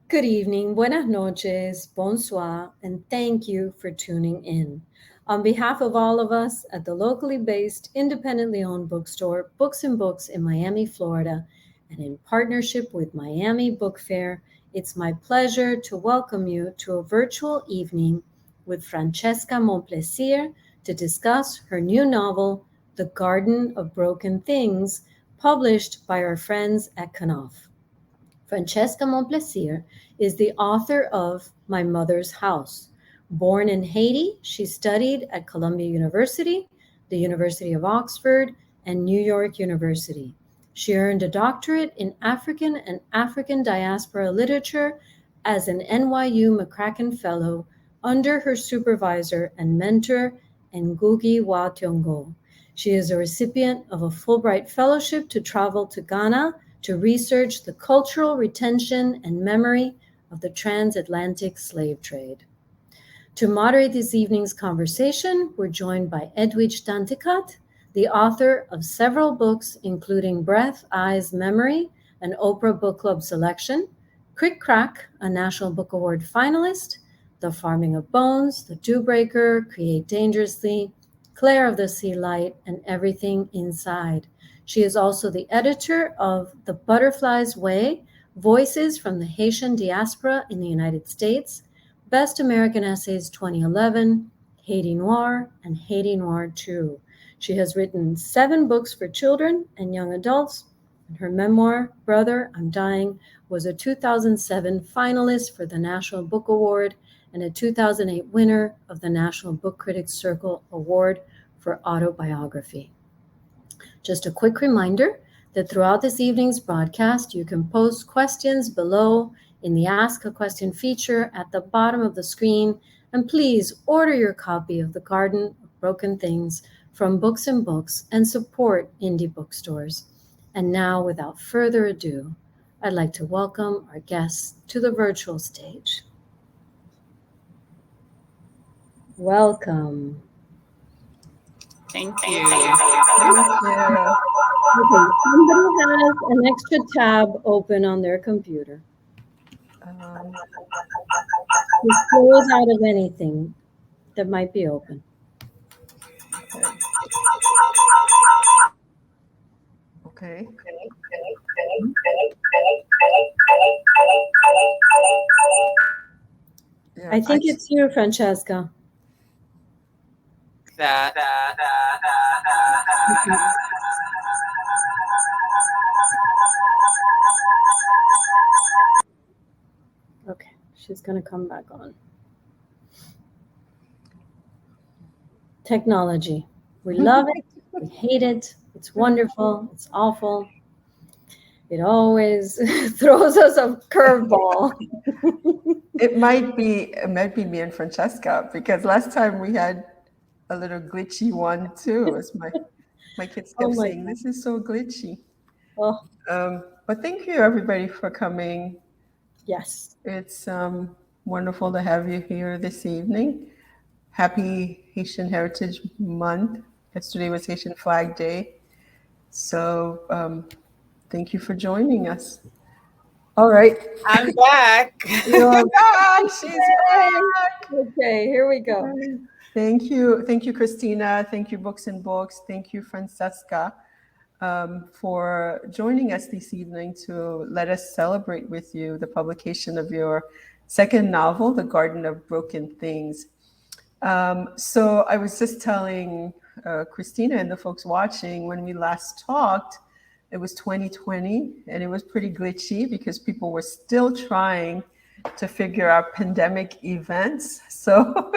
Good evening, buenas noches, bonsoir, and thank you for tuning in. On behalf of all of us at the locally based, independently owned bookstore, Books and Books in Miami, Florida, and in partnership with Miami Book Fair, it's my pleasure to welcome you to a virtual evening with Francesca Momplaisir to discuss her new novel, The Garden of Broken Things, published by our friends at Knopf. Francesca Momplaisir is the author of My Mother's House. Born in Haiti, she studied at Columbia University, the University of Oxford, and New York University. She earned a doctorate in African and African diaspora literature as an NYU McCracken Fellow under her supervisor and mentor, Ngugi wa Thiong'o. She is a recipient of a Fulbright Fellowship to travel to Ghana to research the cultural retention and memory of the transatlantic slave trade. To moderate this evening's conversation, we're joined by Edwidge Tantikat, the author of several books, including Breath, Eyes, Memory, an Oprah Book Club selection, Crick Crack, a National Book Award finalist, The Farming of Bones, The Dewbreaker, Create Dangerously, Claire of the Sea Light, and Everything Inside. She is also the editor of The Butterfly's Way, Voices from the Haitian Diaspora in the United States, Best American Essays 2011, Haiti Noir, and Haiti Noir 2. She has written 7 books for children and young adults, and her memoir, Brother, I'm Dying, was a 2007 finalist for the National Book Award and a 2008 winner of the National Book Critics Circle Award for autobiography. Just a quick reminder that throughout this evening's broadcast, you can post questions below in the Ask a Question feature at the bottom of the screen, and please order your copy of The Garden of Broken Things from Books and Books and support indie bookstores. And now, without further ado, I'd like to welcome our guests to the virtual stage. Welcome. Thank you. Okay, somebody has an extra tab open on their computer. Just close out of anything that might be open. Okay. Yeah, I think it's you, Francesca. Okay, she's going to come back on. Technology. We love it. We hate it. It's wonderful. It's awful. It always throws us a curveball. It might be me and Francesca, because last time we had a little glitchy one too. As my kids kept saying, "This is so glitchy." Oh. But thank you everybody for coming. Yes, it's wonderful to have you here this evening. Happy Haitian Heritage Month. Yesterday was Haitian Flag Day, so thank you for joining us. All right, I'm back. You're back. She's back. Okay, here we go. Thank you, Christina. Thank you, Books and Books. Thank you, Francesca, for joining us this evening to let us celebrate with you the publication of your second novel, The Garden of Broken Things. So I was just telling Christina and the folks watching, when we last talked, it was 2020, and it was pretty glitchy because people were still trying to figure out pandemic events. So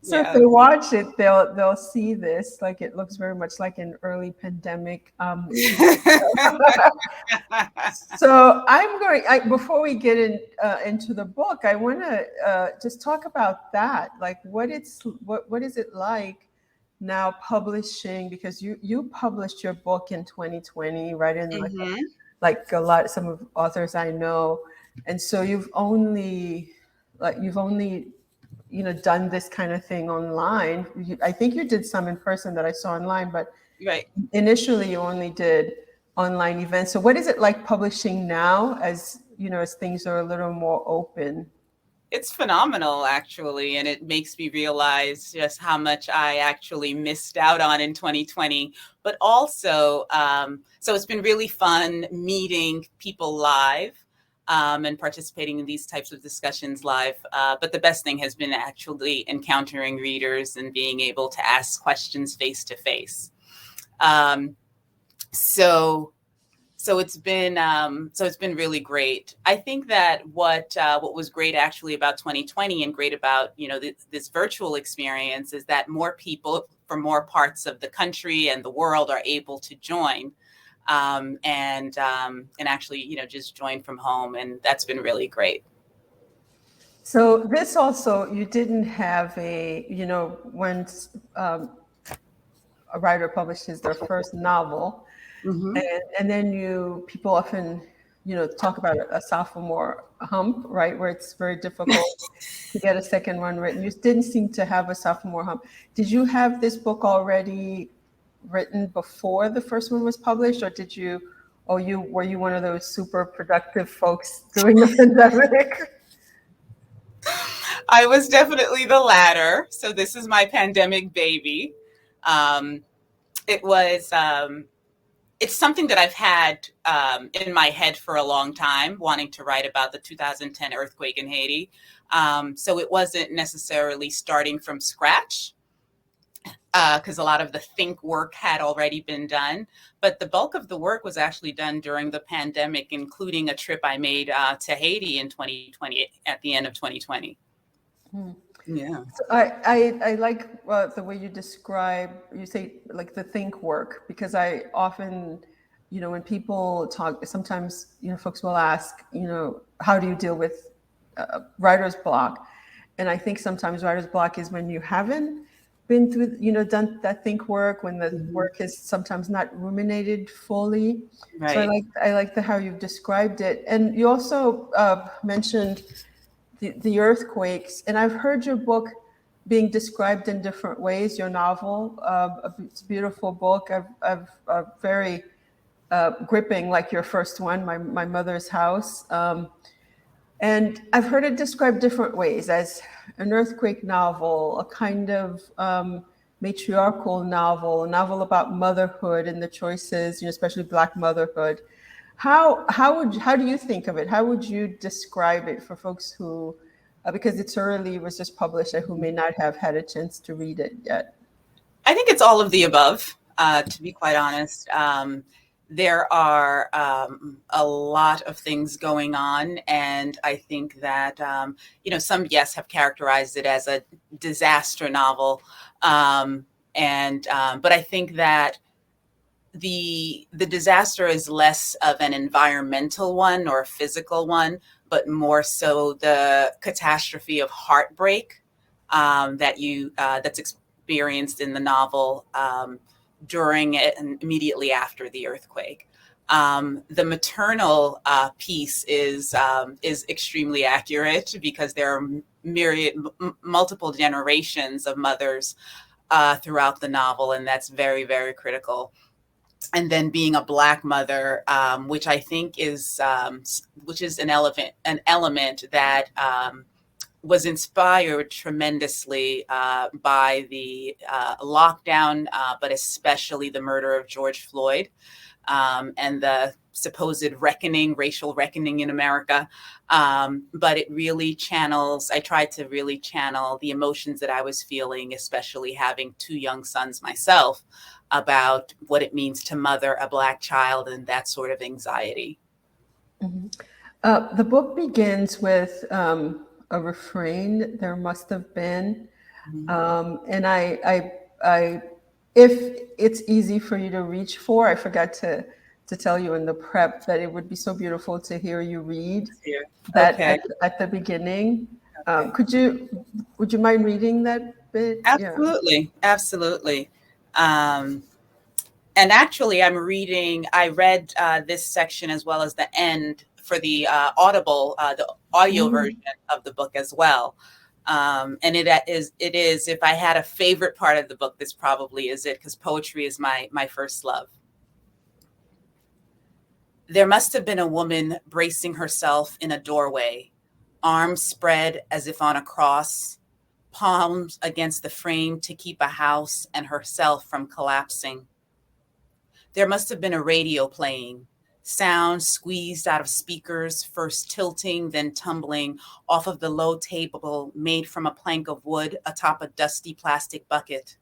if they watch it, they'll see this. Like, it looks very much like an early pandemic. So before we get into the book, I want to just talk about that. Like, what is it like now publishing, because you published your book in 2020, right? In like some of authors I know, and so you've only done this kind of thing online. I think you did some in person that I saw online, but initially you only did online events. So what is it like publishing now as as things are a little more open? It's phenomenal, actually, and it makes me realize just how much I actually missed out on in 2020. But also, so it's been really fun meeting people live and participating in these types of discussions live. But the best thing has been actually encountering readers and being able to ask questions face to face. So it's been really great. I think that what was great actually about 2020 and great about this virtual experience is that more people from more parts of the country and the world are able to join and actually just join from home, and that's been really great. So this also, you didn't have when a writer publishes their first novel. Mm-hmm. And then people often, talk about a sophomore hump, right? Where it's very difficult to get a second one written. You didn't seem to have a sophomore hump. Did you have this book already written before the first one was published, or were you one of those super productive folks during the pandemic? I was definitely the latter. So this is my pandemic baby. It was. It's something that I've had in my head for a long time, wanting to write about the 2010 earthquake in Haiti. So it wasn't necessarily starting from scratch because a lot of the think work had already been done. But the bulk of the work was actually done during the pandemic, including a trip I made to Haiti in 2020, at the end of 2020. Yeah. So I like the way you say like the think work, because I often, when people talk, sometimes, folks will ask, how do you deal with writer's block? And I think sometimes writer's block is when you haven't been through, done that think work, when the work is sometimes not ruminated fully. Right. So I like how you've described it. And you also mentioned the earthquakes, and I've heard your book being described in different ways. Your novel, it's a beautiful book. I've very gripping, like your first one, my mother's house, and I've heard it described different ways, as an earthquake novel, a kind of matriarchal novel, a novel about motherhood and the choices, especially Black motherhood. How do you think of it? How would you describe it for folks who, because it's early, it was just published, who may not have had a chance to read it yet? I think it's all of the above, to be quite honest. There are a lot of things going on, and I think that some have characterized it as a disaster novel, but I think that the disaster is less of an environmental one or a physical one, but more so the catastrophe of heartbreak that's experienced in the novel during it and immediately after the earthquake. The maternal piece is extremely accurate because there are multiple generations of mothers throughout the novel, and that's very, very critical. And then being a Black mother, which I think is an element that was inspired tremendously by the lockdown, but especially the murder of George Floyd and the supposed racial reckoning in America. But it really I tried to really channel the emotions that I was feeling, especially having two young sons myself, about what it means to mother a Black child and that sort of anxiety. Mm-hmm. The book begins with a refrain, "There must have been," and I, if it's easy for you to reach for, I forgot to tell you in the prep that it would be so beautiful to hear you read that at the beginning. Okay. Would you mind reading that bit? Absolutely, yeah. Absolutely. And actually, I read this section as well as the end for the the audio version of the book as well. And it is, if I had a favorite part of the book, this probably is it, because poetry is my first love. There must have been a woman bracing herself in a doorway, arms spread as if on a cross, palms against the frame to keep a house and herself from collapsing. There must have been a radio playing, sound squeezed out of speakers, first tilting, then tumbling off of the low table made from a plank of wood atop a dusty plastic bucket.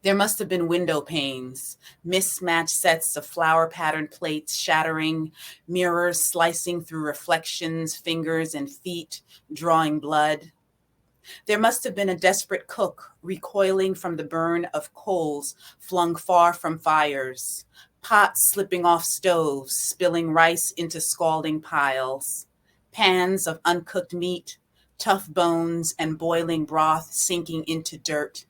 There must have been window panes, mismatched sets of flower-patterned plates shattering, mirrors slicing through reflections, fingers and feet drawing blood. There must have been a desperate cook recoiling from the burn of coals flung far from fires, pots slipping off stoves, spilling rice into scalding piles, pans of uncooked meat, tough bones, and boiling broth sinking into dirt.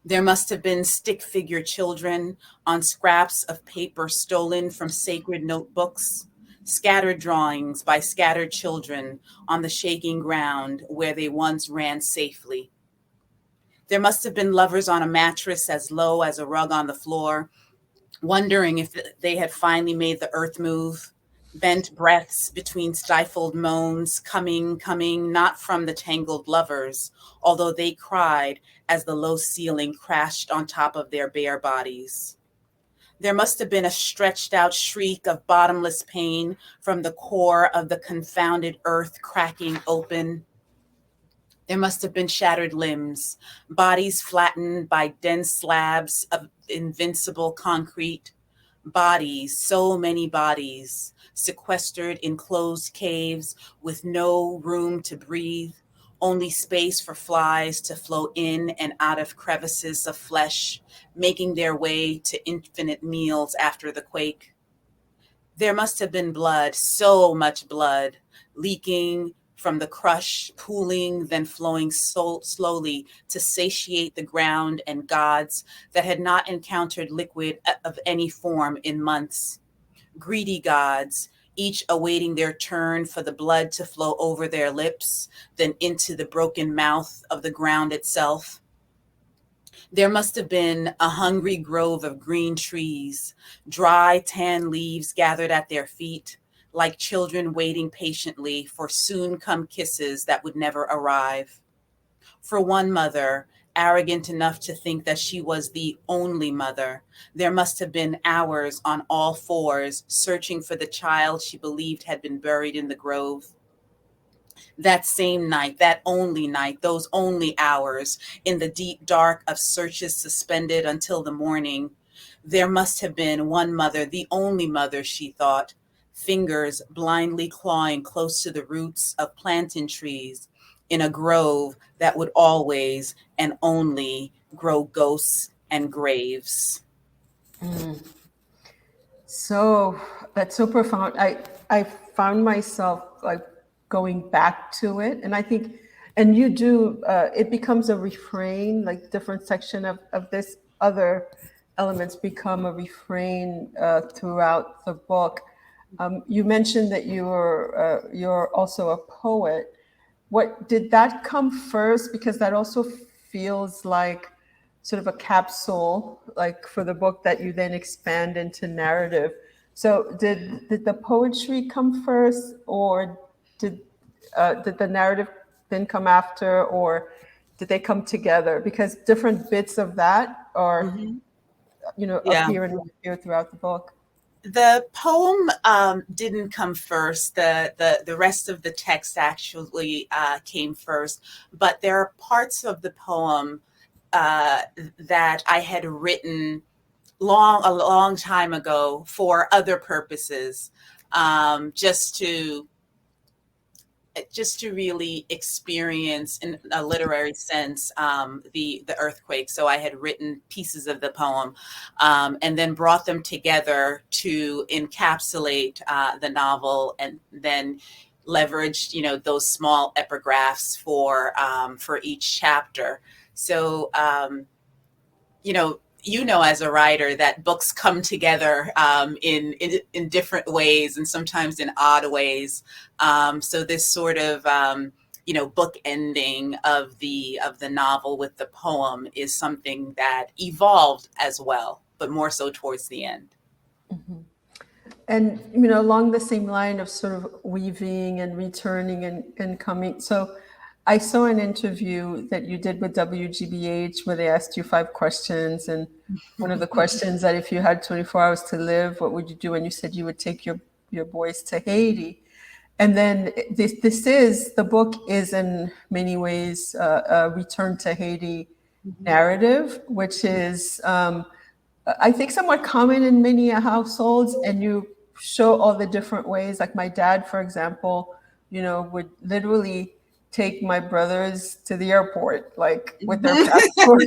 There must have been stick figure children on scraps of paper stolen from sacred notebooks, scattered drawings by scattered children on the shaking ground where they once ran safely. There must have been lovers on a mattress as low as a rug on the floor, wondering if they had finally made the earth move, bent breaths between stifled moans, coming, not from the tangled lovers, although they cried as the low ceiling crashed on top of their bare bodies. There must have been a stretched out shriek of bottomless pain from the core of the confounded earth cracking open. There must have been shattered limbs, bodies flattened by dense slabs of invincible concrete, bodies, so many bodies, sequestered in closed caves with no room to breathe, only space for flies to flow in and out of crevices of flesh, making their way to infinite meals after the quake. There must have been blood, so much blood, leaking from the crush, pooling, then flowing so slowly to satiate the ground and gods that had not encountered liquid of any form in months. Greedy gods, each awaiting their turn for the blood to flow over their lips, then into the broken mouth of the ground itself. There must have been a hungry grove of green trees, dry tan leaves gathered at their feet, like children waiting patiently for soon-come kisses that would never arrive. For one mother, arrogant enough to think that she was the only mother, there must have been hours on all fours searching for the child she believed had been buried in the grove. That same night, that only night, those only hours in the deep dark of searches suspended until the morning, there must have been one mother, the only mother, she thought, fingers blindly clawing close to the roots of plantain trees in a grove that would always and only grow ghosts and graves. So that's so profound. I found myself like going back to it, and I think, and you do, it becomes a refrain, like different section of this other elements become a refrain throughout the book. You mentioned that you're also a poet. What did that come first? Because that also feels like sort of a capsule, like for the book that you then expand into narrative. So did the poetry come first, or did the narrative then come after, or did they come together? Because different bits of that are, Yeah. appear and appear throughout the book. The poem didn't come first. The rest of the text actually came first, but there are parts of the poem that I had written a long time ago for other purposes, just to really experience in a literary sense the earthquake. So I had written pieces of the poem and then brought them together to encapsulate the novel, and then leveraged those small epigraphs for each chapter. So as a writer that books come together in different ways, and sometimes in odd ways. So this sort of book ending of the novel with the poem is something that evolved as well, but more so towards the end. Mm-hmm. and along the same line of sort of weaving and returning and coming. So I saw an interview that you did with WGBH where they asked you 5 questions, and one of the questions that if you had 24 hours to live, what would you do? And you said you would take your boys to Haiti. And then the book is in many ways a return to Haiti narrative, which is I think somewhat common in many households, and you show all the different ways. Like my dad, for example, would literally take my brothers to the airport, like with their passports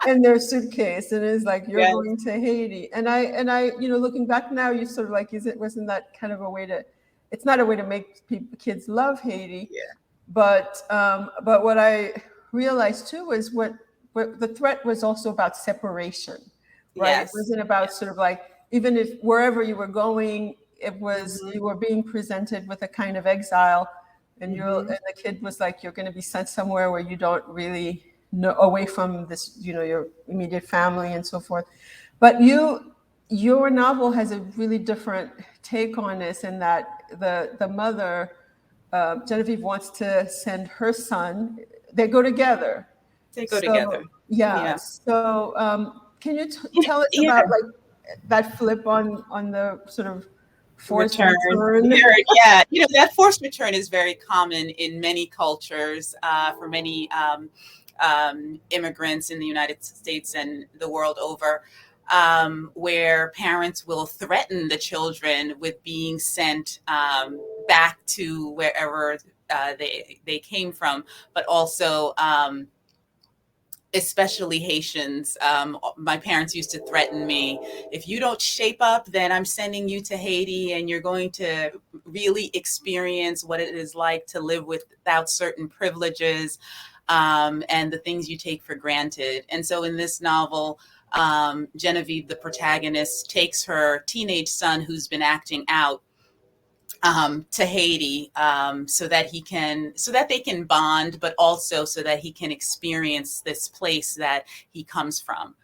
and their suitcase, and it's like, you're going to Haiti. And I, looking back now, you sort of like, wasn't that kind of a way to? It's not a way to make kids love Haiti, but what I realized too was what the threat was also about separation, right? Yes. It wasn't about sort of like, even if wherever you were going, it was you were being presented with a kind of exile, and and the kid was like, you're going to be sent somewhere where you don't really know, away from this, your immediate family and so forth. But your novel has a really different take on this, in that the mother, Genevieve, wants to send her son. They go together. They go together. Yeah. So can you tell us about like that flip on the sort of forced return? Yeah, that forced return is very common in many cultures, for many immigrants in the United States and the world over, where parents will threaten the children with being sent back to wherever they came from, but also especially Haitians. My parents used to threaten me, if you don't shape up, then I'm sending you to Haiti, and you're going to really experience what it is like to live without certain privileges, and the things you take for granted. And so in this novel, Genevieve, the protagonist, takes her teenage son, who's been acting out, to Haiti, so that they can bond, but also so that he can experience this place that he comes from.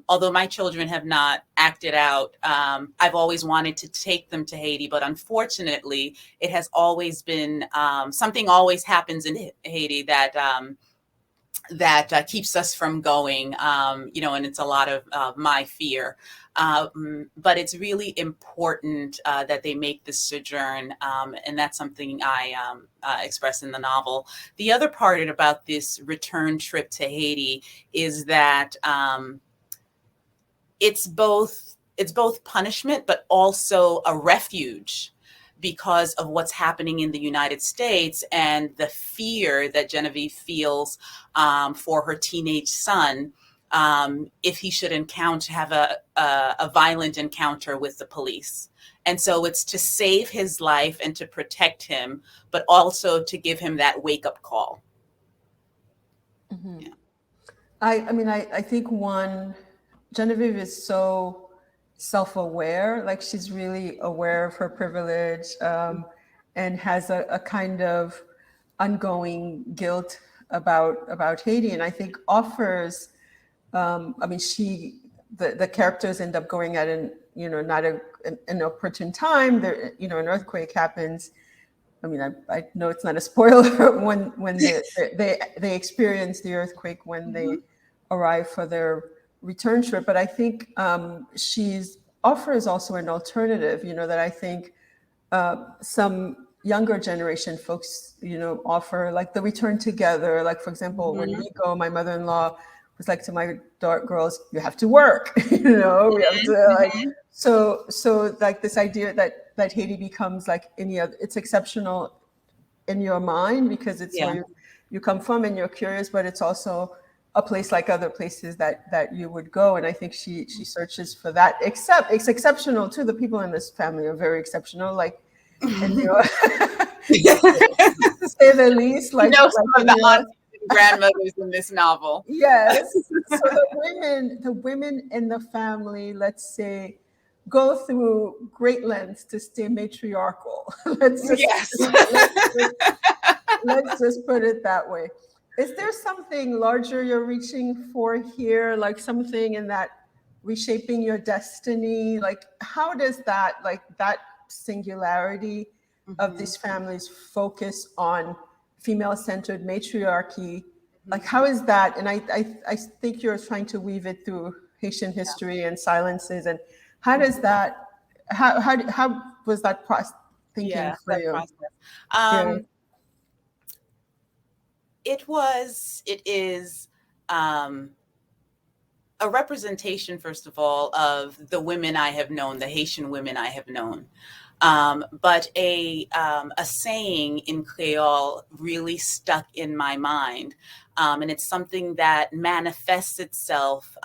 Although my children have not acted out, I've always wanted to take them to Haiti, but unfortunately, it has always been, something always happens in Haiti that keeps us from going, and it's a lot of my fear. But it's really important that they make this sojourn, and that's something I express in the novel. The other part about this return trip to Haiti is that it's both punishment, but also a refuge, because of what's happening in the United States and the fear that Genevieve feels for her teenage son, if he should have a violent encounter with the police. And so it's to save his life and to protect him, but also to give him that wake-up call. Mm-hmm. Yeah. I think Genevieve is so self-aware, like she's really aware of her privilege, and has a kind of ongoing guilt about Haiti, and I think offers, the characters end up going at not an opportune time. There, an earthquake happens. I know it's not a spoiler when they experience the earthquake when they arrive for their return trip, but I think she's offers also an alternative, that I think some younger generation folks, offer, like the return together. Like, for example, when we go, my mother-in-law was like to my girls, you have to work, we have to like, so like this idea that Haiti becomes like any other, it's exceptional in your mind because it's where you come from and you're curious, but it's also a place like other places that you would go. And I think she searches for that, except it's exceptional too. The people in this family are very exceptional, like, and, to say the least, like, some of the aunties and grandmothers in this novel. Yes. So the women in the family, let's say, go through great lengths to stay matriarchal. Let's just put it that way. Is there something larger you're reaching for here, like something in that reshaping your destiny? Like, how does that, like that singularity of these families focus on female-centered matriarchy, like how is that? And I think you're trying to weave it through Haitian history and silences. And how does that, how was that thinking for that you? process. Yeah. It is a representation, first of all, of the women I have known, the Haitian women I have known. But a saying in Creole really stuck in my mind. And it's something that manifests itself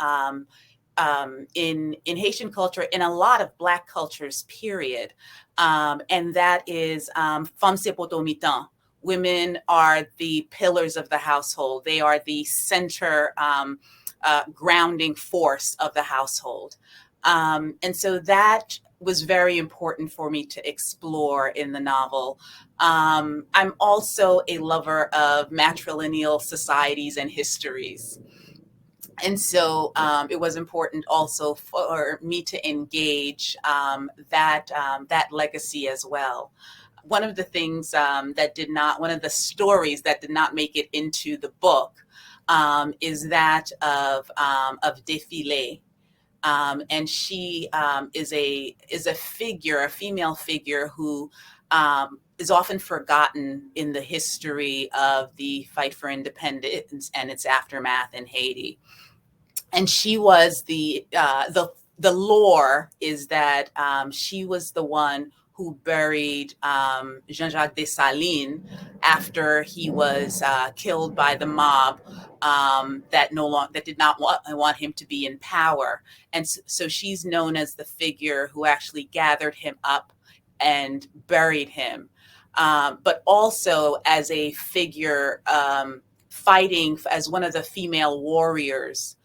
in Haitian culture, in a lot of Black cultures, period. And that is femme c'est pour ton mi-temps. Women are the pillars of the household. They are the center grounding force of the household. And so that was very important for me to explore in the novel. I'm also a lover of matrilineal societies and histories. And so it was important also for me to engage that legacy as well. One of the things one of the stories that did not make it into the book is that of Défilé. And she is a figure, a female figure who is often forgotten in the history of the fight for independence and its aftermath in Haiti. And she was the lore is that she was the one who buried Jean-Jacques Dessalines after he was killed by the mob that did not want him to be in power. And so she's known as the figure who actually gathered him up and buried him, but also as a figure fighting as one of the female warriors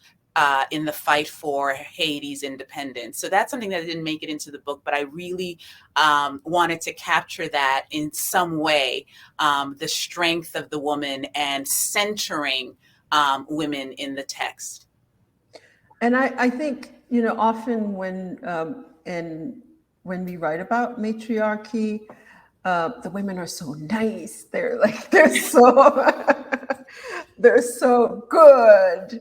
in the fight for Haiti's independence. So that's something that didn't make it into the book, but I really wanted to capture that in some way, the strength of the woman and centering women in the text. And I think, often when we write about matriarchy, the women are so nice. They're so good.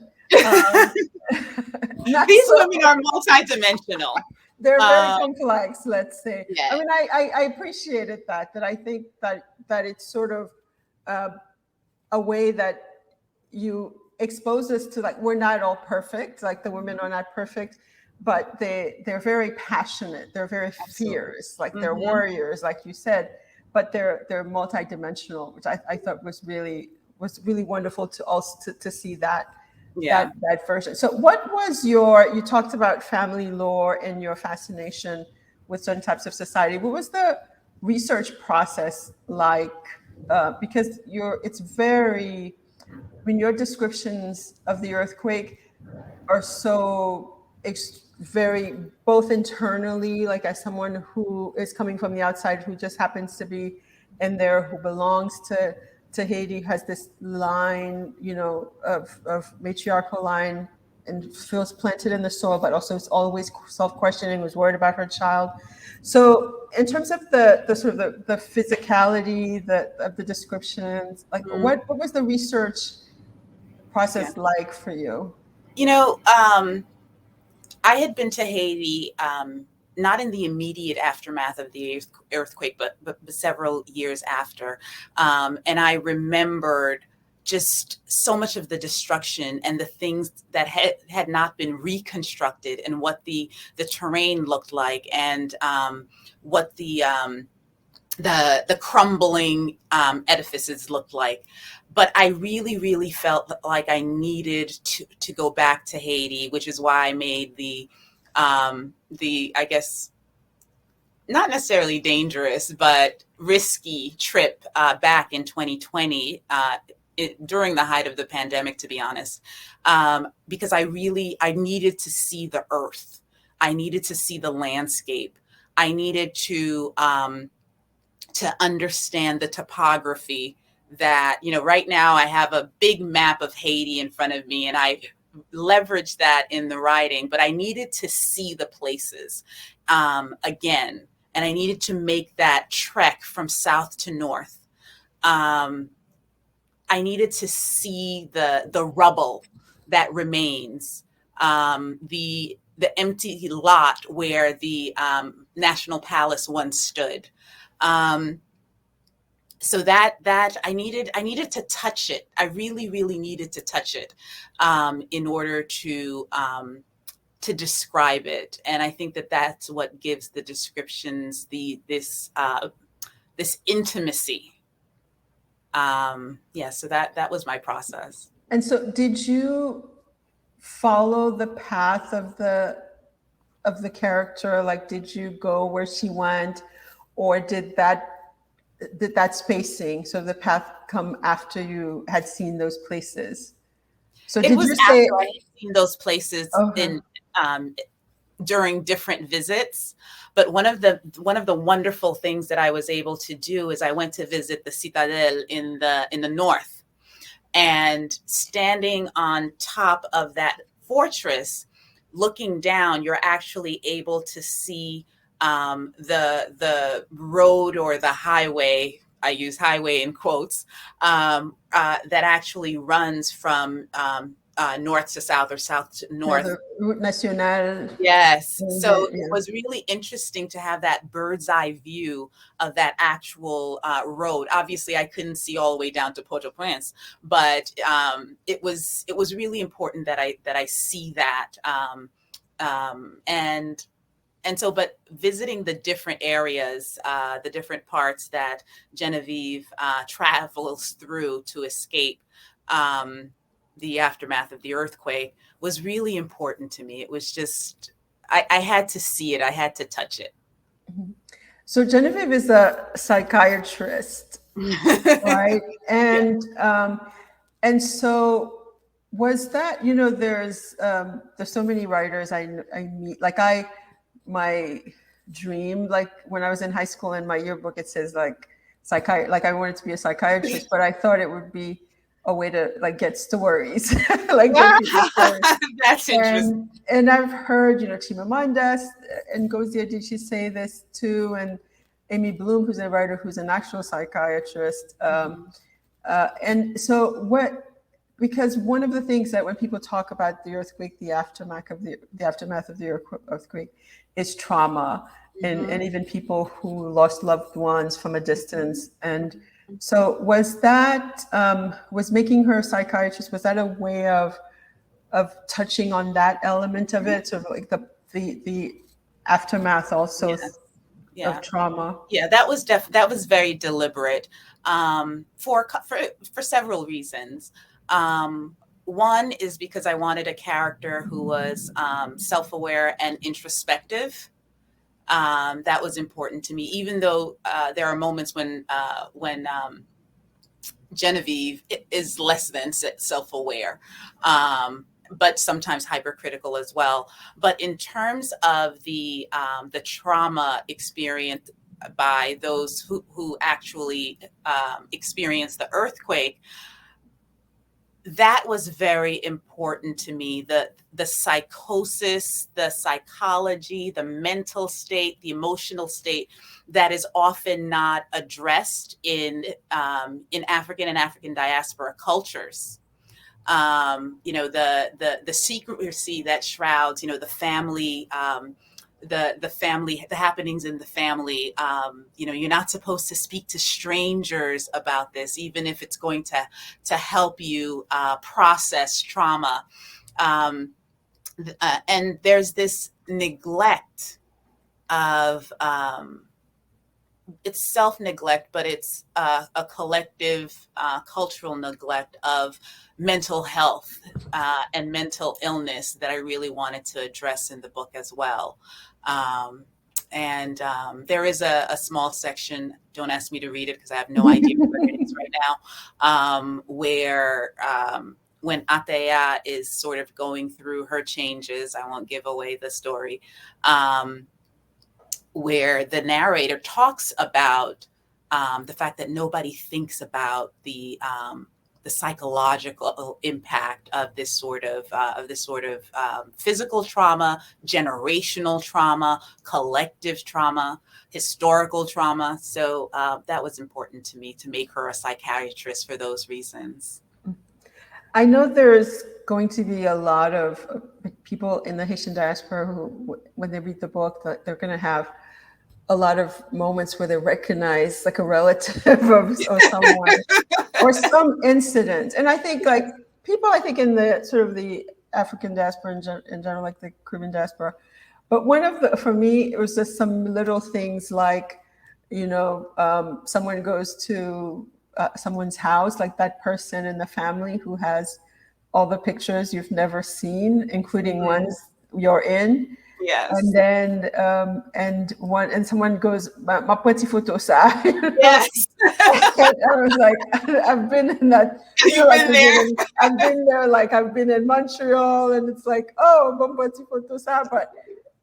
These women are multidimensional. They're very complex, let's say. Yeah. I mean, I appreciated that I think that it's sort of a way that you expose us to, like, we're not all perfect, like the women are not perfect, but they're very passionate, they're very fierce, like they're warriors, like you said, but they're multidimensional, which I thought was really wonderful to also to see that. That version. So what was you talked about family lore and your fascination with certain types of society. What was the research process like? Because it's very, your descriptions of the earthquake are so very, both internally, like as someone who is coming from the outside, who just happens to be in there, who belongs to Haiti, has this line, of matriarchal line, and feels planted in the soil, but also is always self-questioning, was worried about her child. So in terms of the sort of the physicality of the descriptions, like what was the research process like for you? I had been to Haiti, not in the immediate aftermath of the earthquake, but several years after. And I remembered just so much of the destruction and the things that had not been reconstructed, and what the terrain looked like, and what the crumbling edifices looked like. But I really, really felt like I needed to go back to Haiti, which is why I made the I guess, not necessarily dangerous, but risky trip back in 2020 during the height of the pandemic, to be honest, because I needed to see the earth. I needed to see the landscape. I needed to understand the topography. That, right now I have a big map of Haiti in front of me, and I leverage that in the writing, but I needed to see the places again, and I needed to make that trek from south to north. I needed to see the rubble that remains, the empty lot where the National Palace once stood. So that I needed to touch it. I really, really needed to touch it in order to describe it. And I think that that's what gives the descriptions this intimacy. So that was my process. And so, did you follow the path of the character? Like, did you go where she went, or did that spacing, so the path, come after you had seen those places? So it was after I had seen those places in during different visits. But one of the wonderful things that I was able to do is I went to visit the Citadel in the north, and standing on top of that fortress, looking down, you're actually able to see the road, or the highway. I use highway in quotes, that actually runs from north to south, or south to north. The Route Nationale. Yes. So it was really interesting to have that bird's eye view of that actual road. Obviously, I couldn't see all the way down to Port-au-Prince, but it was really important that I see that. But visiting the different areas, the different parts that Genevieve travels through to escape the aftermath of the earthquake was really important to me. It was just, I had to see it. I had to touch it. So Genevieve is a psychiatrist, right? And so was that, there's so many writers I meet, like my dream, like when I was in high school, in my yearbook, it says like I wanted to be a psychiatrist, but I thought it would be a way to like get stories, like stories. That's interesting. And I've heard, Chimamanda Ngozi Adichie say this too, and Amy Bloom, who's a writer, who's an actual psychiatrist. And so because one of the things that when people talk about the earthquake, the aftermath of the earthquake, is trauma, and even people who lost loved ones from a distance. And so was that, was making her a psychiatrist, was that a way of touching on that element of it, sort of like the aftermath also of trauma? Yeah, that was very deliberate, for several reasons. One is because I wanted a character who was self-aware and introspective. That was important to me, even though there are moments when Genevieve is less than self-aware, but sometimes hypercritical as well. But in terms of the trauma experienced by those who actually experienced the earthquake, that was very important to me. The psychosis, the psychology, the mental state, the emotional state that is often not addressed in African and African diaspora cultures. The secrecy that shrouds, the family, the happenings in the family. You're not supposed to speak to strangers about this, even if it's going to help you process trauma. And there's this neglect of, it's self-neglect, but it's a collective cultural neglect of mental health and mental illness that I really wanted to address in the book as well. There is a small section, don't ask me to read it because I have no idea what it is right now, where when Atea is sort of going through her changes, I won't give away the story, where the narrator talks about the fact that nobody thinks about the the psychological impact of this sort of physical trauma, generational trauma, collective trauma, historical trauma. So that was important to me, to make her a psychiatrist for those reasons. I know there's going to be a lot of people in the Haitian diaspora who, when they read the book, that they're going to have a lot of moments where they recognize like a relative of or someone or some incident. And I think like people, I think in the sort of the African diaspora in general, like the Caribbean diaspora, but one of the, for me, it was just some little things like, you know, someone goes to someone's house, like that person in the family who has all the pictures you've never seen, including ones you're in. Yes. And then and someone goes, ma petit photo sa. Yes. And I was like, I've been in that. You've like, been there. I've been there. Like I've been in Montreal, and it's like, oh, ma petit photo sa. But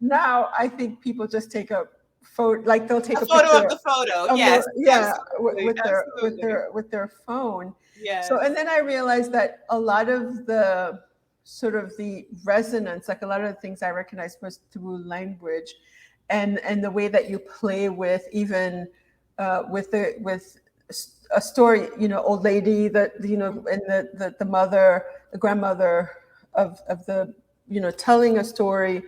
now I think people just take a photo, like they'll take a photo picture of the photo. Yes. with their phone. Yes. So, and then I realized that a lot of the sort of the resonance, like a lot of the things I recognized was through language, and the way that you play with even with a story, you know, old lady that, you know, and the mother, the grandmother of the, you know, telling a story,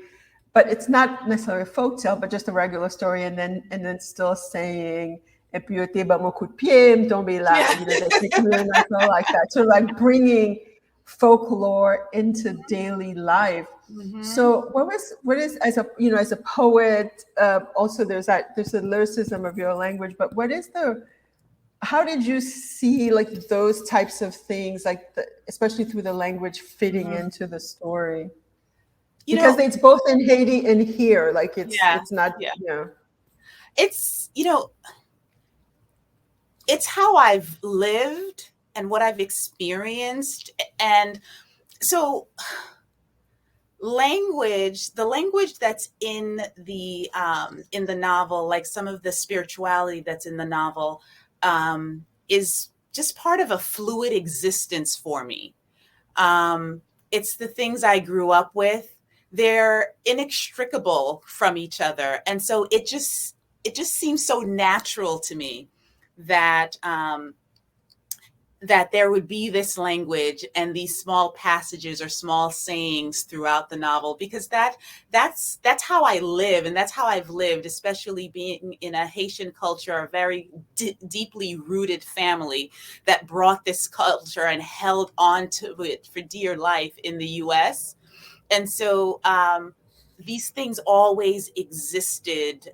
but it's not necessarily a folk tale, but just a regular story, and then still saying, "Et puis yote ba mon coup de pied, m'tombe là," you know, they take me in, like that. So like bringing folklore into daily life. So what is as a, you know, as a poet, also there's the lyricism of your language, but what is how did you see like those types of things, like especially through the language fitting into the story? Because it's both in Haiti and here, like it's not, you know. It's, you know, it's how I've lived and what I've experienced. And so the language that's in the novel, like some of the spirituality that's in the novel, is just part of a fluid existence for me. It's the things I grew up with. They're inextricable from each other. And so it just seems so natural to me that that there would be this language and these small passages or small sayings throughout the novel, because that's how I live, and that's how I've lived, especially being in a Haitian culture, a very deeply rooted family that brought this culture and held on to it for dear life in the US. And so these things always existed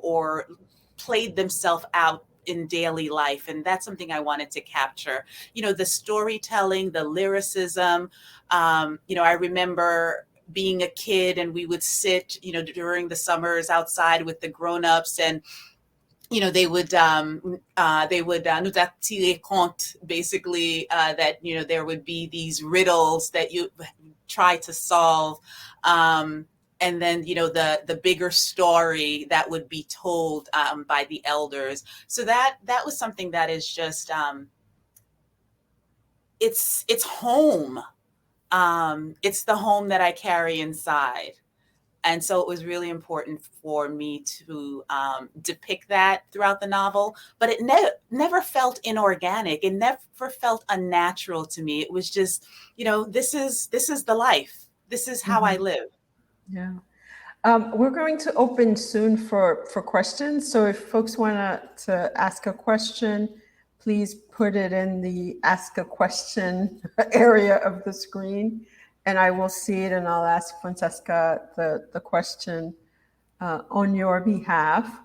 or played themselves out in daily life. And that's something I wanted to capture. You know, the storytelling, the lyricism. You know, I remember being a kid and we would sit, you know, during the summers outside with the grown-ups, and you know, they would nous tirer compte, basically, that, you know, there would be these riddles that you try to solve. And then, you know, the bigger story that would be told by the elders. So that was something that is just, it's home. It's the home that I carry inside. And so it was really important for me to depict that throughout the novel, but it never felt inorganic. It never felt unnatural to me. It was just, you know, this is the life. This is how I live. Yeah. We're going to open soon for questions. So if folks want to ask a question, please put it in the ask a question area of the screen, and I will see it and I'll ask Francesca the question on your behalf.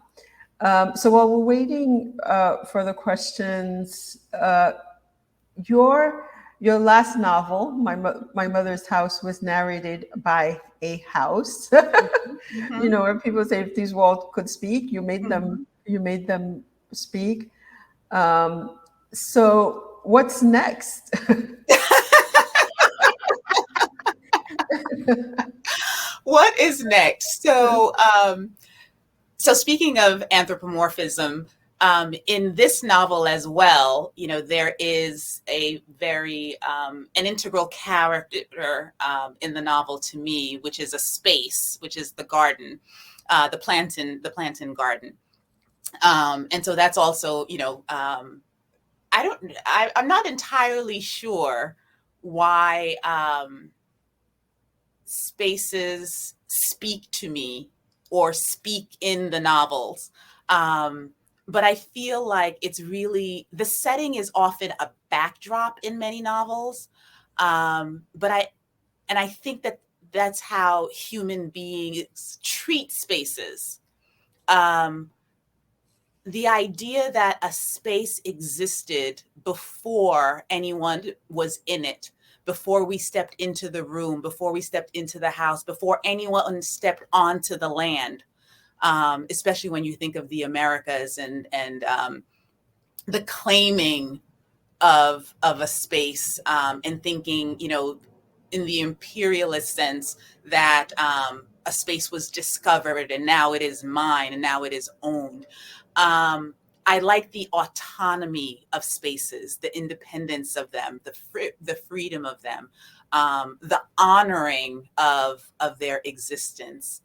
So while we're waiting for the questions, your last novel, My Mother's House, was narrated by a house. You know, when people say if these walls could speak, you made them speak. So what's next? What is next? So, so speaking of anthropomorphism, In this novel as well, there is a very an integral character in the novel to me, which is a space, which is the garden, the plantain garden, and so that's also, I'm not entirely sure why spaces speak to me or speak in the novels. But I feel like it's really, the setting is often a backdrop in many novels. And I think that that's how human beings treat spaces. The idea that a space existed before anyone was in it, before we stepped into the room, before we stepped into the house, before anyone stepped onto the land, especially when you think of the Americas and the claiming of a space, and thinking, in the imperialist sense that a space was discovered and now it is mine and now it is owned. I like the autonomy of spaces, the independence of them, the freedom of them, the honoring of their existence.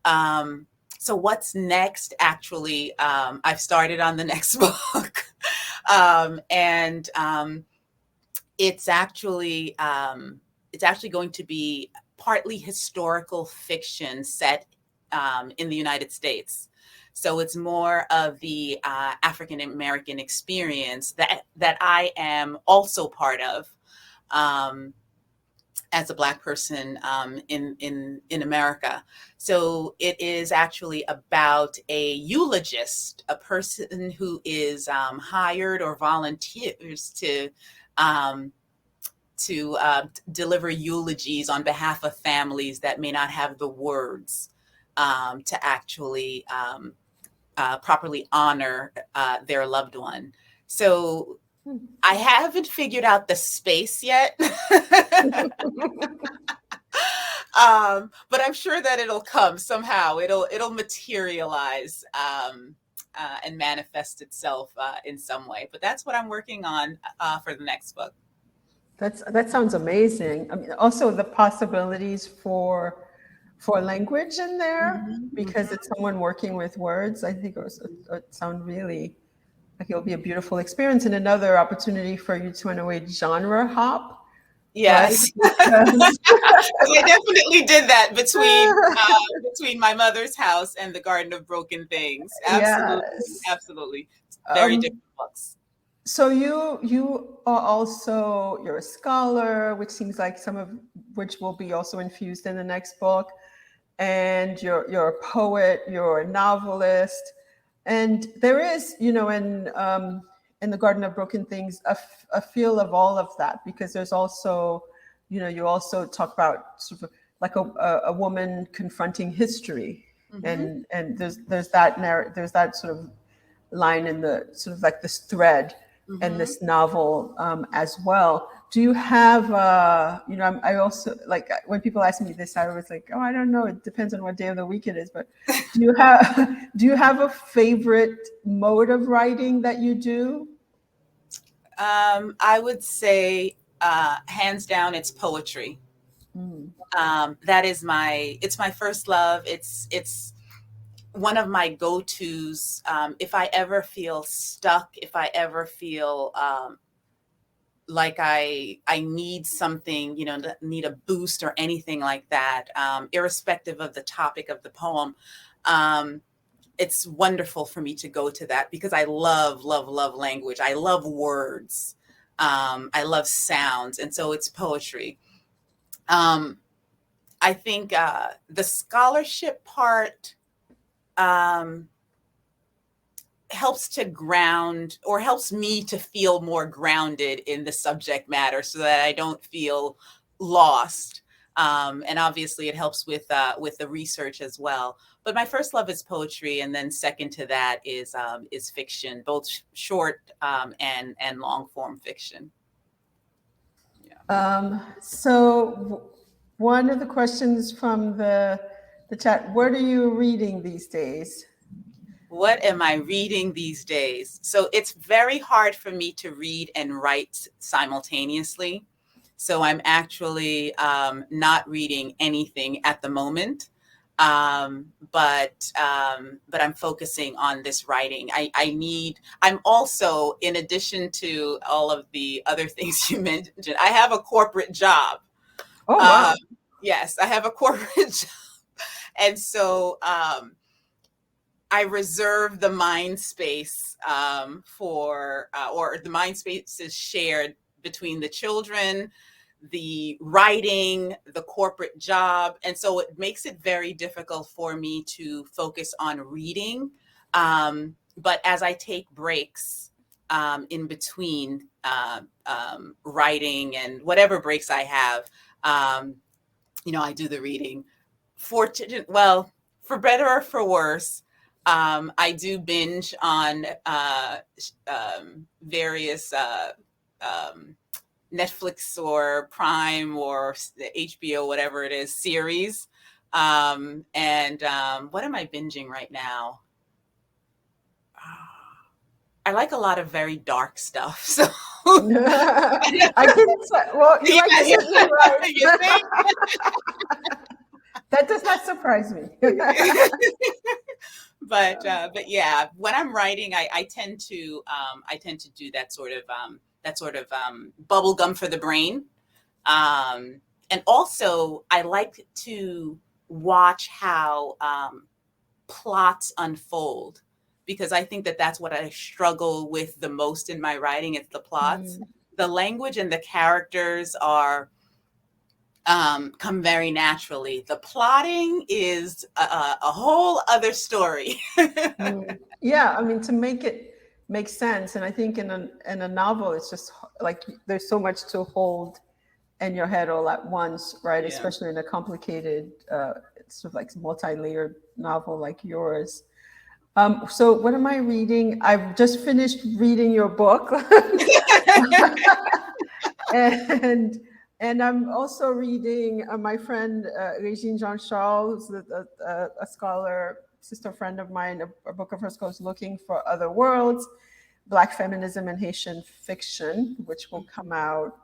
So what's next? Actually, I've started on the next book, and it's actually going to be partly historical fiction set in the United States. So it's more of the African American experience that I am also part of as a Black person in America. So it is actually about a eulogist, a person who is hired or volunteers to deliver eulogies on behalf of families that may not have the words to actually properly honor their loved one. So I haven't figured out the space yet, but I'm sure that it'll come somehow. It'll materialize and manifest itself in some way. But that's what I'm working on for the next book. That sounds amazing. I mean, also the possibilities for language in there, because it's someone working with words. I think it sounds really like it'll be a beautiful experience and another opportunity for you to, in a way, genre hop. Yes, right? I definitely did that between my mother's house and the Garden of Broken Things. Absolutely, Yes. Absolutely, very different books. So you are also, you're a scholar, which seems like some of which will be also infused in the next book, and you're a poet, you're a novelist, and there is, in the Garden of Broken Things, a feel of all of that, because there's also, you also talk about sort of like a woman confronting history, and there's that sort of line in the sort of like this thread in this novel as well. Do you have, I also, like, when people ask me this, I was like, oh, I don't know. It depends on what day of the week it is. But do you have a favorite mode of writing that you do? I would say, hands down, it's poetry. That is it's my first love. It's one of my go-tos. If I ever feel stuck, if I ever feel like I need something, need a boost or anything like that, irrespective of the topic of the poem, it's wonderful for me to go to that, because I love language. I love words. I love sounds. And so it's poetry. I think the scholarship part helps to ground, or helps me to feel more grounded in the subject matter, so that I don't feel lost. And obviously it helps with the research as well. But my first love is poetry, and then second to that is fiction, both short and long form fiction. Yeah. So one of the questions from the chat: what are you reading these days? What am I reading these days? So it's very hard for me to read and write simultaneously. So I'm actually not reading anything at the moment. But I'm focusing on this writing. I'm also, in addition to all of the other things you mentioned, I have a corporate job. Oh, wow. Yes, I have a corporate job. And so I reserve the mind space or the mind space is shared between the children, the writing, the corporate job. And so it makes it very difficult for me to focus on reading. But as I take breaks in between writing and whatever breaks I have, I do the reading. Well, for better or for worse, I do binge on various Netflix or Prime or HBO, whatever it is, series. And what am I binging right now? I like a lot of very dark stuff. So I can say, well, you like to hit me right. You think? That does not surprise me. But yeah, when I'm writing, I tend to do that sort of bubble gum for the brain. And also I like to watch how plots unfold, because I think that that's what I struggle with the most in my writing. It's the plots. The language and the characters come very naturally. The plotting is a whole other story. Yeah, I mean, to make it make sense, and I think in a novel, it's just like there's so much to hold in your head all at once, right? Yeah. Especially in a complicated, sort of like multi-layered novel like yours. So what am I reading? I've just finished reading your book. And I'm also reading my friend Regine Jean-Charles, who's a scholar, sister friend of mine. A book of hers called Looking for Other Worlds, Black Feminism and Haitian Fiction, which will come out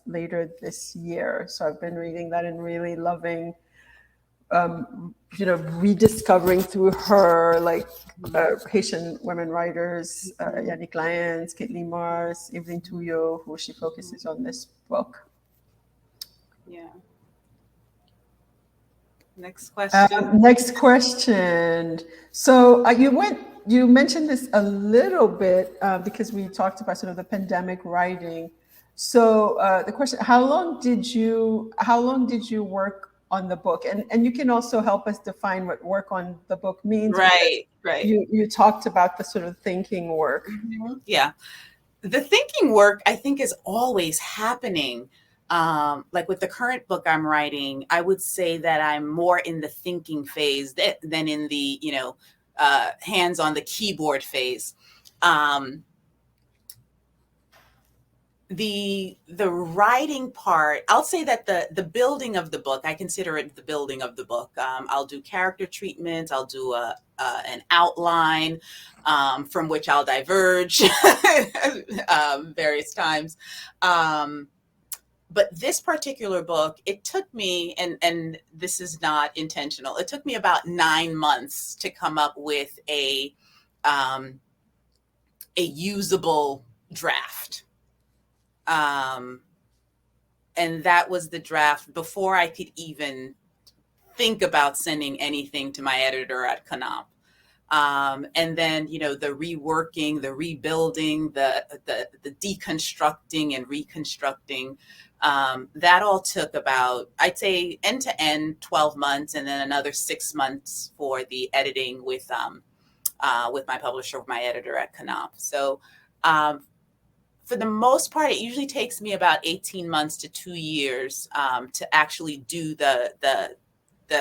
later this year. So I've been reading that and really loving, rediscovering through her, like Haitian women writers, Yannick Lyons, Caitlin Mars, Evelyn Touyo, who she focuses on this book. Yeah. Next question. Next question. So you mentioned this a little bit because we talked about sort of the pandemic writing. So the question: How long did you work on the book? And you can also help us define what work on the book means. Right. You talked about the sort of thinking work. Mm-hmm. Yeah, the thinking work, I think, is always happening. Like with the current book I'm writing, I would say that I'm more in the thinking phase than in the, hands on the keyboard phase. The writing part, I'll say that the building of the book, I consider it the building of the book. I'll do character treatments. I'll do an outline from which I'll diverge various times. But this particular book, it took me, and this is not intentional, it took me about 9 months to come up with a usable draft. And that was the draft before I could even think about sending anything to my editor at Knopf. And then, the reworking, the rebuilding, the deconstructing and reconstructing, that all took about, I'd say, end to end 12 months, and then another 6 months for the editing with my publisher, my editor at Knopf. So for the most part, it usually takes me about 18 months to 2 years to actually do the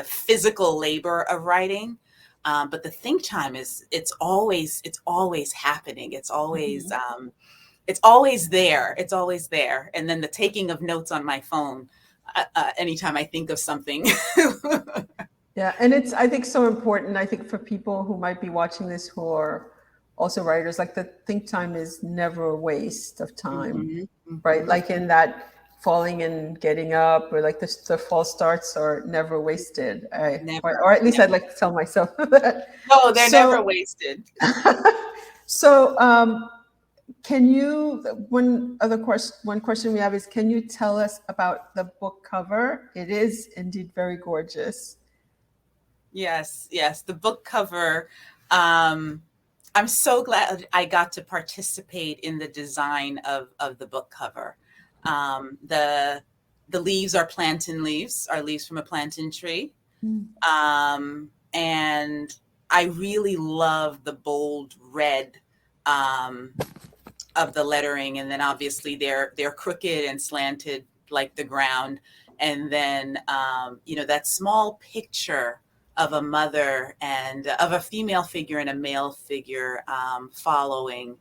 physical labor of writing. But the think time it's always happening. It's always it's always there. It's always there. And then the taking of notes on my phone anytime I think of something. Yeah, and it's, I think, so important. I think for people who might be watching this who are also writers, like the think time is never a waste of time, Mm-hmm, right? mm-hmm. Like in that falling and getting up, or like the false starts are never wasted. Or Never, at least I'd never. like to tell myself that. No, they're never So, wasted. so can you, one question we have is, can you tell us about the book cover? It is indeed very gorgeous. Yes, yes. The book cover. I'm so glad I got to participate in the design of the book cover. The leaves are plantain leaves, are leaves from a plantain tree. And I really love the bold red of the lettering, and then obviously they're crooked and slanted like the ground, and then that small picture of a mother and of a female figure and a male figure following.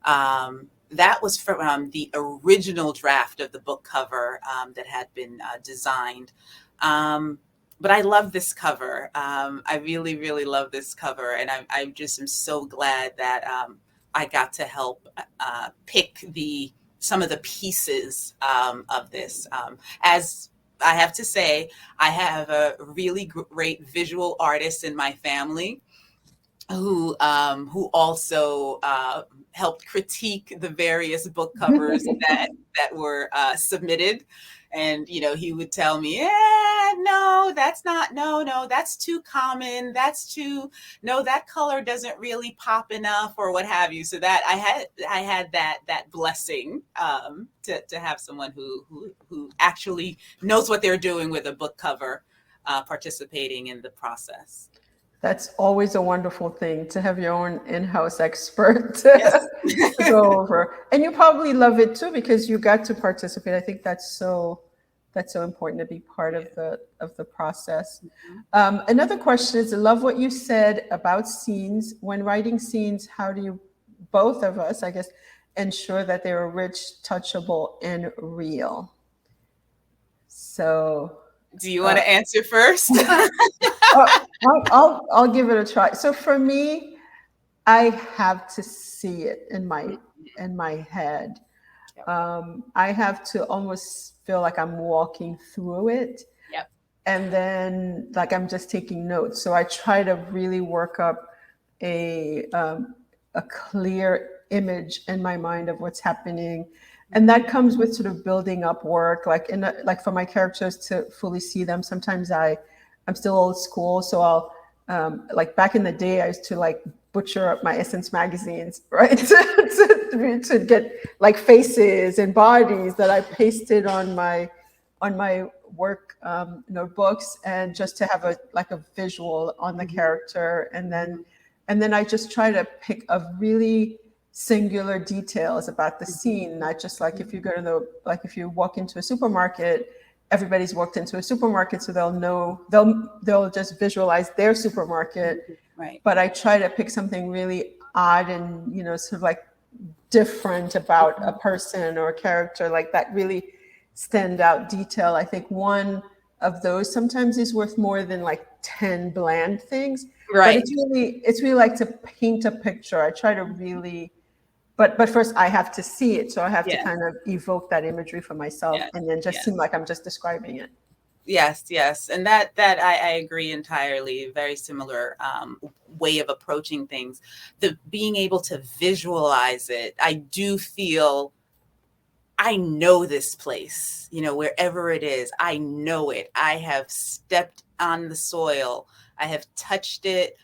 That was from the original draft of the book cover that had been designed. But I love this cover. I really, really love this cover, and I just am so glad that I got to help pick some of the pieces of this. As I have to say, I have a really great visual artist in my family who also helped critique the various book covers that were submitted. And he would tell me, no, that's not, no, that's too common, that's too, no, that color doesn't really pop enough, or what have you. So that I had that blessing to have someone who actually knows what they're doing with a book cover, participating in the process. That's always a wonderful thing, to have your own in-house expert Yes. to go over. And you probably love it too, because you got to participate. I think that's so important to be part of the process. Another question is, I love what you said about scenes. When writing scenes, how do you, both of us, I guess, ensure that they are rich, touchable, and real? So Do you want to answer first? I'll give it a try. So for me, I have to see it in my head. I have to almost feel like I'm walking through it, Yep. and then like I'm just taking notes. So I try to really work up a clear image in my mind of what's happening, and that comes with sort of building up work. Like like for my characters to fully see them. Sometimes I'm still old school, so I'll like back in the day, I used to like butcher up my Essence magazines, right? to get like faces and bodies that I pasted on my work notebooks, and just to have a visual on the character, and then I just try to pick a really singular details about the scene, not just like if you go to if you walk into a supermarket, everybody's walked into a supermarket, so they'll just visualize their supermarket. Right. But I try to pick something really odd and sort of like different about a person or a character, like that really stand out detail. I think one of those sometimes is worth more than like 10 bland things. Right. But it's really like to paint a picture. I try to really, but first I have to see it. So I have to kind of evoke that imagery for myself, and then just seem like I'm just describing it. Yes, yes. And that I agree entirely. Very similar way of approaching things. The being able to visualize it, I do feel I know this place, wherever it is, I know it. I have stepped on the soil. I have touched it.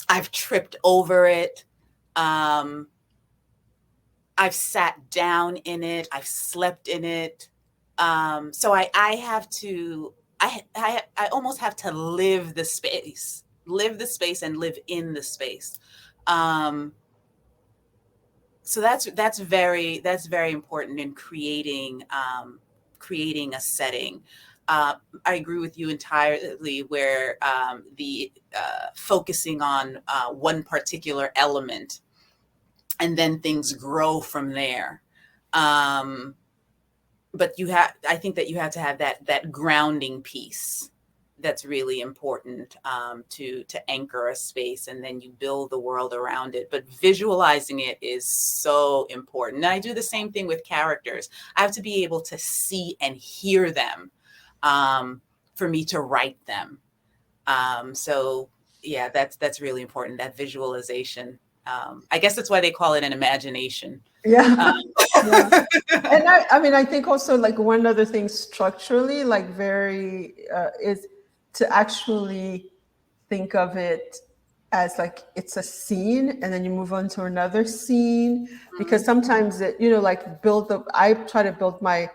I've tripped over it. I've sat down in it. I've slept in it. So I have to, I almost have to live the space and live in the space. So that's very important in creating a setting. I agree with you entirely where the focusing on one particular element, and then things grow from there. But I think that you have to have that grounding piece that's really important, to anchor a space, and then you build the world around it. But visualizing it is so important. And I do the same thing with characters. I have to be able to see and hear them, for me to write them. So yeah, that's really important, that visualization. I guess that's why they call it an imagination. Yeah. Yeah. And I mean, I think also like one other thing structurally, like very, is to actually think of it as like it's a scene and then you move on to another scene, because sometimes it, like I try to build my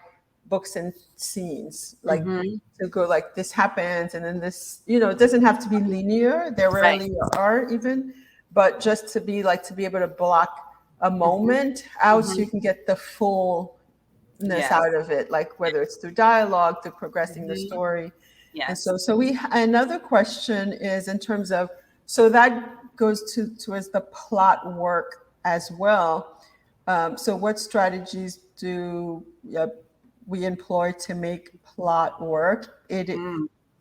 books in scenes, like to go like this happens and then this, it doesn't have to be linear. There rarely are even, but just to be able to block a moment out so you can get the fullness out of it, like whether it's through dialogue, through progressing the story. And so another question is in terms of, so that goes towards the plot work as well. So what strategies do we employ to make plot work? It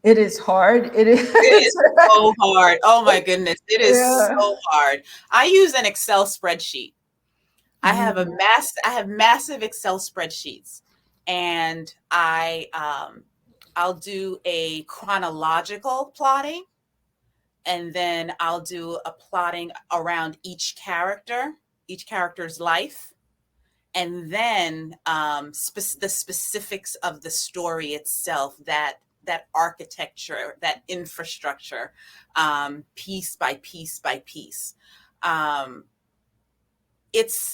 is hard. It is so hard. Oh my goodness. It is so hard. I use an Excel spreadsheet. I have massive Excel spreadsheets, and I'll do a chronological plotting, and then I'll do a plotting around each character's life, and then the specifics of the story itself, that architecture, that infrastructure, piece by piece by piece.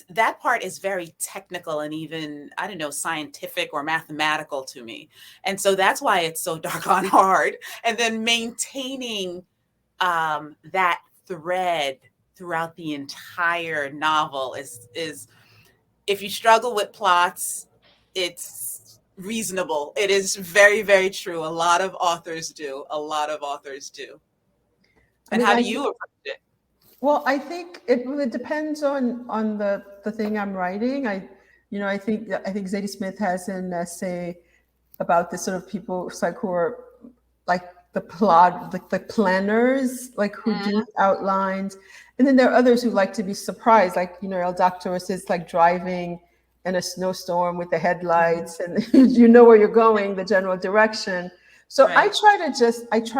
That part is very technical and even, I don't know, scientific or mathematical to me. And so that's why it's so doggone hard. And then maintaining that thread throughout the entire novel is, if you struggle with plots, it's reasonable. It is very, very true. A lot of authors do. And how do you approach it? Well, I think it depends on the thing I'm writing. I think Zadie Smith has an essay about this sort of people like who are like the plot, like the planners, like who do outlines, and then there are others who like to be surprised, like El Doctor is like driving in a snowstorm with the headlights, and you know where you're going, the general direction. So I try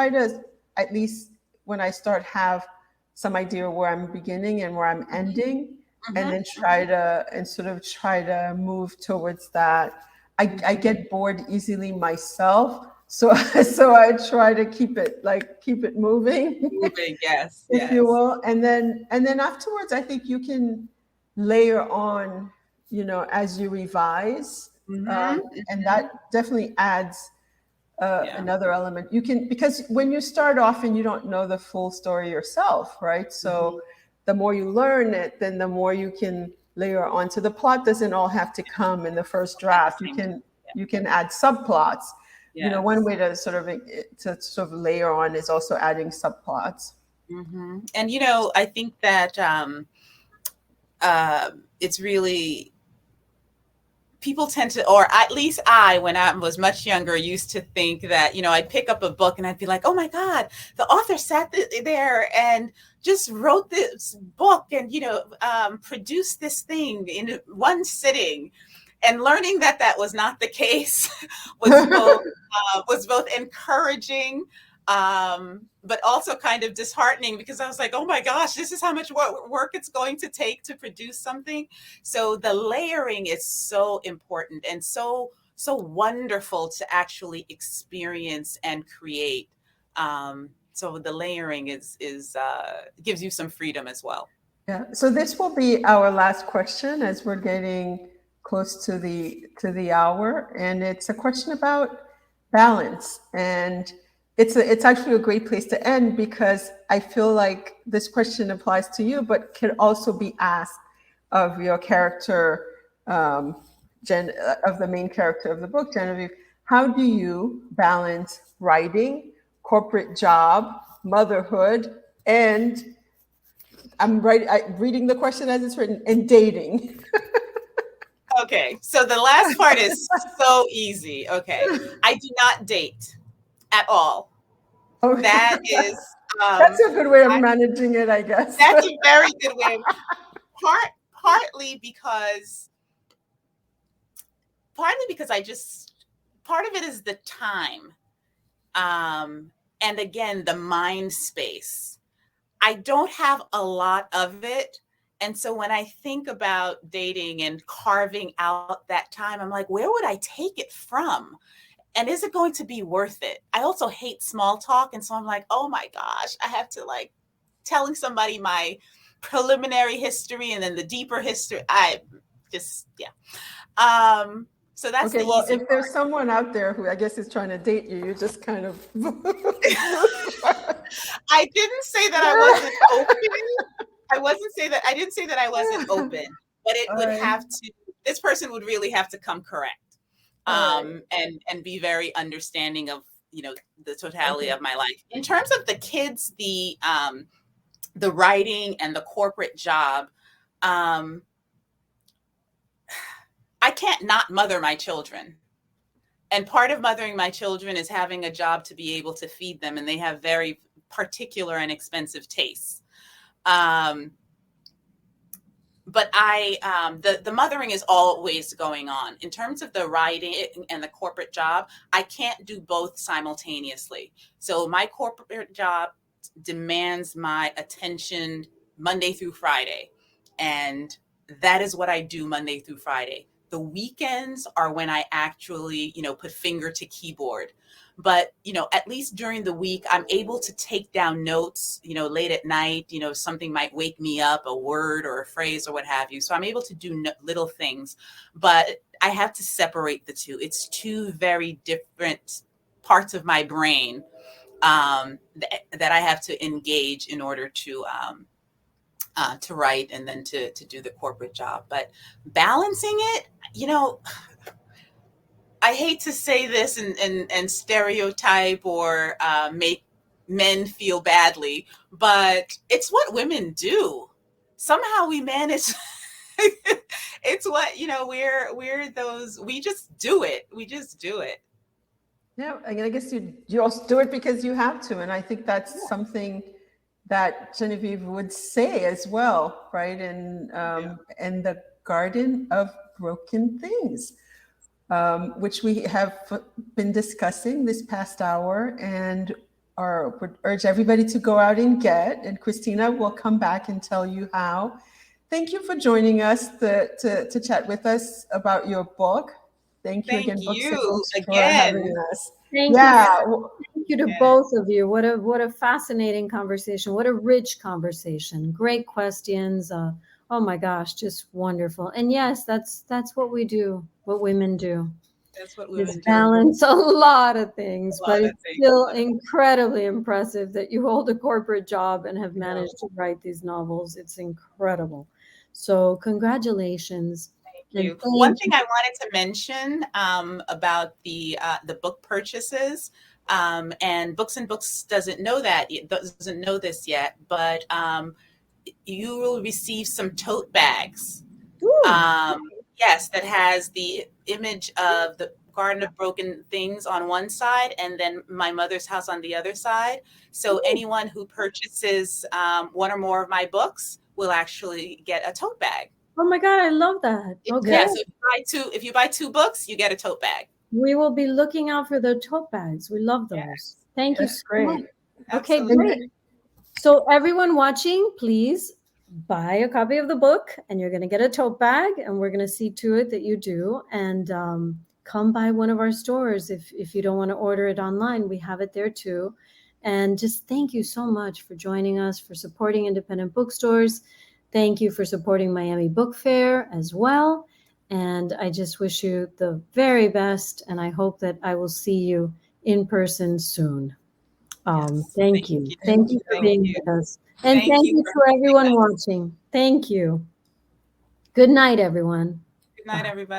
to at least when I start have some idea where I'm beginning and where I'm ending, and then try to move towards that. I get bored easily myself, so I try to keep it moving. Yes, if you will, and then afterwards, I think you can layer on, as you revise, and that definitely adds another element. You can, because when you start off and you don't know the full story yourself, right? So the more you learn it, then the more you can layer on. So the plot doesn't all have to come in the first draft. You can add subplots. One way to sort of layer on is also adding subplots. And I think that it's really, people tend to, or at least I, when I was much younger, used to think that, I'd pick up a book and I'd be like, oh my God, the author sat there and just wrote this book and, produced this thing in one sitting. And learning that was not the case was both encouraging, but also kind of disheartening, because I was like, oh my gosh, this is how much work it's going to take to produce something. So the layering is so important and so wonderful to actually experience and create. So the layering gives you some freedom as well. Yeah. So this will be our last question, as we're getting close to the hour, and it's a question about balance. And it's actually a great place to end, because I feel like this question applies to you, but can also be asked of your character, of the main character of the book, Genevieve. How do you balance writing, corporate job, motherhood, and I'm reading the question as it's written, and dating? Okay, so the last part is so easy. Okay, I do not date at all. Oh, That is, that's a good way of I- managing it, I guess. that's a very good way. Partly because part of it is the time. And again, the mind space. I don't have a lot of it. And so when I think about dating and carving out that time, I'm like, where would I take it from? And is it going to be worth it? I also hate small talk. And so I'm like, oh my gosh, I have to like telling somebody my preliminary history and then the deeper history. I just, yeah. So that's Okay, the well, easy if there's someone out there who I guess is trying to date you, you just kind of. I didn't say that I wasn't open. I didn't say that I wasn't open, but it would have to, this person would really have to come correct. And be very understanding of, you know, the totality of my life. In terms of the kids, the writing and the corporate job, I can't not mother my children. And part of mothering my children is having a job to be able to feed them. And they have very particular and expensive tastes. But the mothering is always going on. In terms of the writing and the corporate job, I can't do both simultaneously. So my corporate job demands my attention Monday through Friday. And that is what I do Monday through Friday. The weekends are when I actually, you know, put finger to keyboard. But, you know, at least during the week, I'm able to take down notes, you know, late at night, you know, something might wake me up, a word or a phrase or what have you. So I'm able to do little things, but I have to separate the two. It's two very different parts of my brain that I have to engage in order to write and then to do the corporate job. But balancing it, you know, I hate to say this and stereotype or make men feel badly, but it's what women do. Somehow we manage. It's what, you know, we're those, we just do it. We just do it. Yeah, I guess you also do it because you have to. And I think that's something that Genevieve would say as well, right? And the Garden of Broken Things. Which we have been discussing this past hour and would urge everybody to go out and get. And Christina will come back and tell you how. Thank you for joining us to chat with us about your book. Thank you again, Books and Books, for having us. Thank you. Thank you to both of you. What a fascinating conversation. What a rich conversation. Great questions. Oh my gosh, just wonderful. And yes, that's what we do, what women do. That's what women do. Balance a lot of things, but it's still incredibly impressive that you hold a corporate job and have managed to write these novels. It's incredible. So congratulations. Thank you. One thing I wanted to mention about the book purchases, and Books and Books doesn't know this yet, but you will receive some tote bags. Yes, that has the image of the Garden of Broken Things on one side and then my mother's house on the other side. So anyone who purchases one or more of my books will actually get a tote bag. Oh my God, I love that. Okay. Yeah, so if you buy two books, you get a tote bag. We will be looking out for the tote bags. We love those. Yes. Thank you so much. Okay, great. So everyone watching, please buy a copy of the book and you're going to get a tote bag and we're going to see to it that you do. And come by one of our stores if you don't want to order it online. We have it there too. And just thank you so much for joining us, for supporting independent bookstores. Thank you for supporting Miami Book Fair as well. And I just wish you the very best. And I hope that I will see you in person soon. Thank you. Thank you for being with us. And thank you to everyone watching. Thank you. Good night, everyone. Good night, everybody.